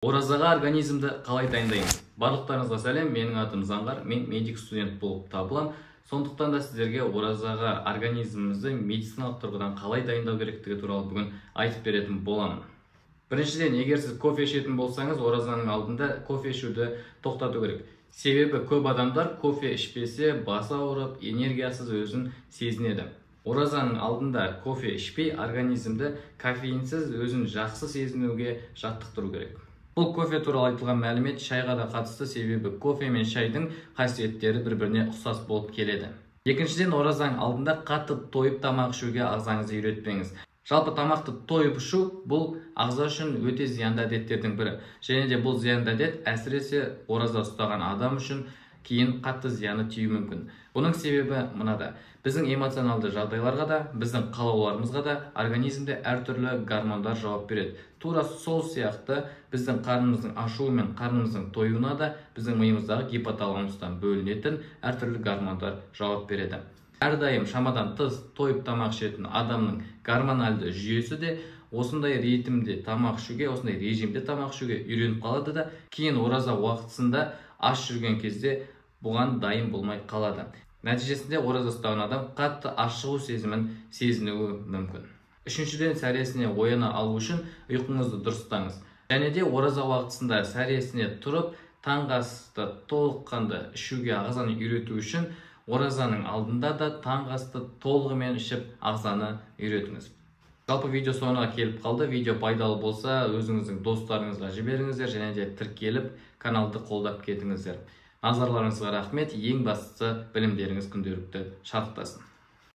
Оразаға организмді қалай дайындаймыз? Барлықтарыңызға сәлем, менің атым Заңғар, мен медик студент болып табылам. Сондықтан да сіздерге оразаға организмімізді медициналық тұрғыдан қалай дайындау керектігі туралы бүгін айтып беретін боламын. Біріншіден, егер сіз кофе ішетін болсаңыз, оразаның алдында кофе ішуді тоқтату керек. Себебі көп адамдар кофе ішпесе басы ауырып, энергиясыз өзін сезінеді. Оразаның алдында кофе ішпей, организмді кофеинсіз өзін жақсы сезінуге жаттықтыру керек. Бұл кофе туралы айтылған мәлімет шайға да қатысты, себебі кофе мен шайдың қасиеттері бір-біріне ұқсас болып келеді. Екіншіден, оразаның алдында қатты тойып тамақ ішуге ағзаңызды үйретпеңіз. Жалпы тамақты тойып ішу бұл ағза үшін өте зиянды әдеттердің бірі. Және де бұл зиянды әдет әсіресе ораза ұстаған адам үшін кейін қатты зияны тиюі мүмкін. Бұның себебі мынада: біздің эмоционалды жағдайларға да, біздің қалауларымызға да организмде әртүрлі гормондар жауап береді. Тура сол сияқты біздің қарнымыздың ашуы мен қарнымыздың тойуына да біздің миымыздағы гипоталамустан бөлінетін әртүрлі гормондар жауап береді. Әрдайым шамадан тыс тойып тамақ ішетін адамның гормональды жүйесі де осындай ритмде тамақ ішуге, осындай режимде тамақ ішуге үйреніп қалады да, кейін ораза уақытысында аш жүрген кезде бұған дайын болмай қалады. Нәтижесінде ораза ұстаған адам қатты ашығу сезімін сезінуі мүмкін. Үшіншіден, сәресіне ояна алу үшін ұйқыңызды дұрыстаңыз. Және де ораза уақытысында сәресіне тұрып, таңғы асты толыққанды ішуге ағзаны үйрету үшін оразаның алдында да таңғы асты толығымен ішіп ағзаны үйретіңіз. Жалпы видео соңына келіп қалды. Видео пайдалы болса, өзіңіздің достарыңызға жіберіңіздер және де тіркеліп каналды қолдап кетіңіздер. Назарларыңызға рахмет. Ең бастысы, білімдеріңіз күнделікті шарықтасын.